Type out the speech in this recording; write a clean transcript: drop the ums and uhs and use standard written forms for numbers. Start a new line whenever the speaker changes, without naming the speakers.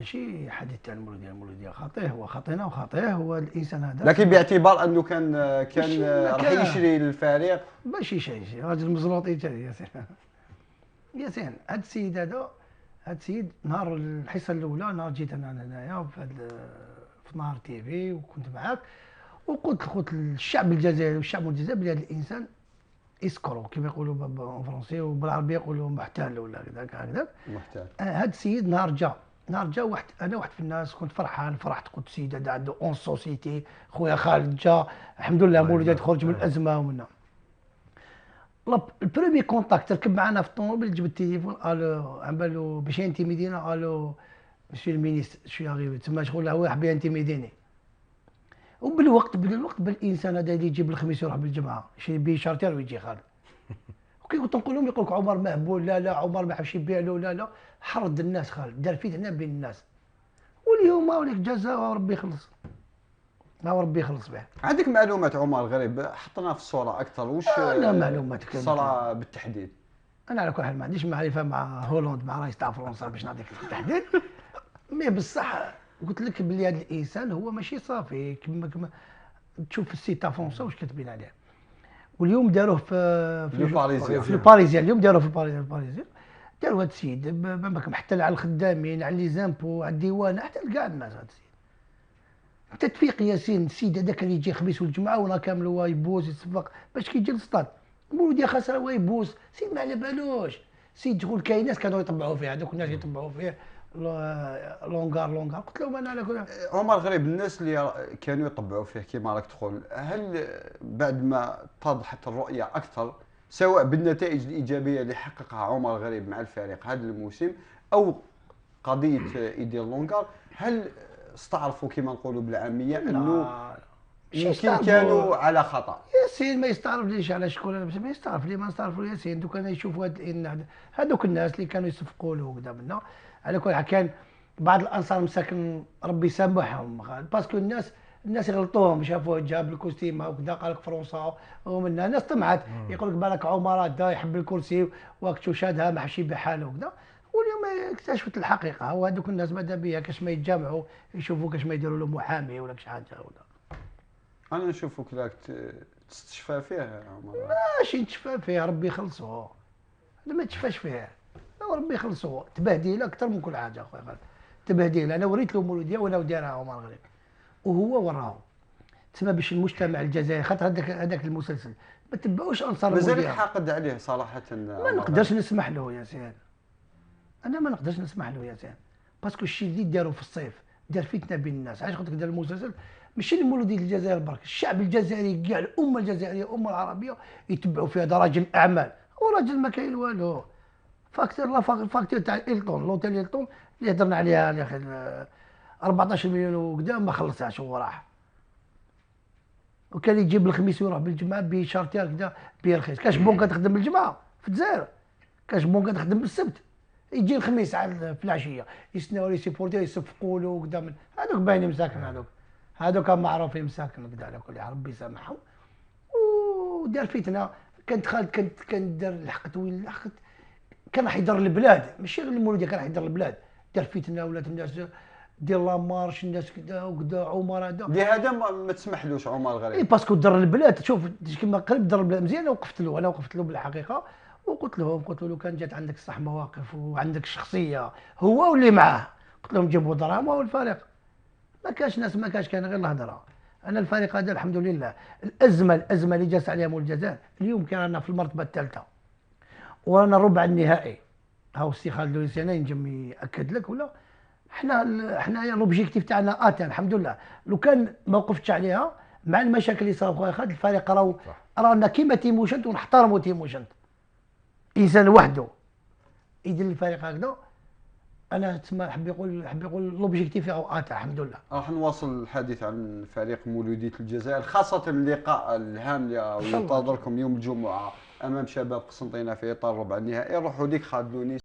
ماشي حديث تاع المولودية خاطئه، هو خاطئنا وخاطئه هو الانسان هذا.
لكن باعتبار انه كان
ماشي
راح يشري الفريق.
ماشي شي راجل مزلوطي تا ياسين. ياسين هاد السيد هذا، هاد السيد نهار الحصه الاولى، نهار جيت انا هنايا في نهار تيفي وكنت معاك، وقلت للشعب الجزائري والشعب الجزائري بلي هذا الانسان اسكرو كما يقولوا بالفرنسي، وبالعربيه يقولوا محتال ولا هكذاك.
محتال.
هاد السيد نهار جا واحد، انا واحد في الناس كنت فرحان، فرحت قلت السيد هذا عنده اون سوسيتي، خويا خالد جا الحمد لله مولود خرج من الازمه ومنا. البرومي كونتاكت ركب معنا في الطوموبيل، جبت التليفون الو عم بالو باش ينتيميدينا، الو مسيو المينيستر شو يغيب تما شغل هو حاب ينتيميديني. وبالوقت بالانسان هذا اللي يجيب الخميس يروح بالجمعه يشري بيه شارتير ويجي خالد. وكي كنت نقول لهم يقول لك عمر مهبول، لا عمر ما حبش يبيع له، لا حرض الناس خالد، دار فتنه بين الناس. واليوم وليك جزاء وربي يخلص، ما وربي يخلص به.
عندك معلومات عمر الغريب حطنا في الصوره اكثر، واش
انا معلوماتك
الصوره بالتحديد؟
انا على كل حال ما عنديش معرفه مع هولندا مع رئيس تاع فرنسا باش نعطيك التحديد. مي بصح قلت لك بلي هذا الانسان هو ماشي صافي كما تشوف في السيت تاع فرنسا واش كاتبين عليه. واليوم داروه في الباريزيان، اليوم داروه في الباريزيان داروا هذا السيد محتل على الخدامين، على لي زامبو، على الديوان، حتى كاع الناس. هذا السيد انت تفيق ياسين، السيد هذا كان يجي الخميس والجمعه ونهار كامل هو يبوس يتصفق باش كي يجي للسطاد، مولوديه خاسره هو يبوس، سيد ما على بالوش. سيد شغل كاين ناس كانوا يطبعوا فيه، هذوك الناس يطبعوا فيه لونغار. قلت لهم انا على كل
عمر غريب، الناس اللي كانوا يطبعوا فيه كما راك تقول، هل بعد ما اتضحت الرؤيه اكثر سواء بالنتائج الايجابيه اللي حققها عمر غريب مع الفريق هذا الموسم او قضيه ايدير لونغار، هل استعرفوا كما نقولوا بالعاميه انه يمكن كانوا على خطا؟
ياسين ما يستعرف ليش على شكون، ما يستعرف لي، ما نستعرف ياسين. دوك انا يشوفوا هذوك الناس اللي كانوا يصفقوا له وكذا منا. على كل حال كان بعض الانصار مساكن ربي يسامحهم، باسكو الناس يغلطوهم، شافوه جاب الكوستيمه وكذا قال لك فرنسا ومنا ناس طمعت، يقول لك بالك عمر هذا يحب الكرسي وقت شادها ما حبش يبيع حاله وكذا. واليوم اكتشفت الحقيقه، هو هذوك الناس ماذا بيا كاش ما يتجمعوا يشوفوا كاش ما يديروا له محامي ولا شي حاجه ولا.
انا نشوفك راك تستشفى فيه يا عمر.
ماشي نتشفى فيه، ربي يخلصه. انا ما تشفاش فيه، ربي يخلصه. تبهديل اكثر من كل حاجه اخويا خالد، تبهديل. انا وريت له مولوديه وانا ودارها عمر غريب وهو وراه. تسمى باش المجتمع الجزائري، خاطر هذاك المسلسل ما تبعوش انصار المولوديه.
مازالك حاقد عليه صراحه؟
ما نقدرش نسمح له ياسين، انا ما نقدرش نسمح له ياسين، باسكو الشيء اللي داروا في الصيف دار فتنه بين الناس. علاش قلت لك دار المسلسل؟ ماشي المولوديه الجزائر برك، الشعب الجزائري كاع، الامه الجزائريه، الامه العربيه يتبعوا فيه. هذا راجل اعمال، هو راجل ما كاين والو. فاكتور تاع إلتون، لوتيل إلتون اللي هضرنا عليها يا اخي 14 مليون وكذا ما خلصهاش هو راح. وكان يجيب الخميس ويروح بالجمعه بشارتير كذا برخيص. كاش بونكا تخدم بالجمعه في الجزائر، كاش بونكا تخدم بالسبت، يجي الخميس في العشيه يسناو لي سيبورتي يصفقوا له وكذا. من هذوك باينين مساكن، هذوك معروفين مساكن كذا على كل حال، ربي يسامحهم. ودار فتنه، كانت خالد كان دار لحقت وين لحقت، كان راح يضر البلاد، ماشي غير المولوديه، كان راح يضر البلاد. دار فتنه ولات الناس دير لا مارش، الناس كذا وكذا. عمر هذا
لهذا ما تسمحلوش عمر غريب.
اي باسكو ضر البلاد. شوف كما قريب ضر البلاد مزيان. انا وقفت له بالحقيقه وقلت له كان جات عندك صح مواقف وعندك شخصيه هو واللي معاه، قلت لهم جيبوا دراهم والفريق ما كاش ناس، ما كاش، كان غير الهضره. انا الفريق هذا الحمد لله، الازمه اللي جالس عليها مول الجزائر اليوم كان رانا في المرتبه الثالثه ورانا ربع النهائي. هاو السي خالد لويسيانا ينجم ياكد لك ولا. حنايا لوبجيكتيف تاعنا اتان الحمد لله. لو كان ما وقفتش عليها مع المشاكل اللي صاروا خويا خالد، الفريق رانا كيما تيموشنت ونحترموا تيموشنت، انسان وحده يدير الفريق هكذا. انا تسمى حب يقول لوبجيكتيف اتان الحمد لله.
راح نواصل الحديث عن فريق مولودية الجزائر، خاصة اللقاء الهام اللي ينتظركم يوم الجمعة أمام شباب قسنطينة في إطار ربع النهائي. روحوا ليك خالد لونيس.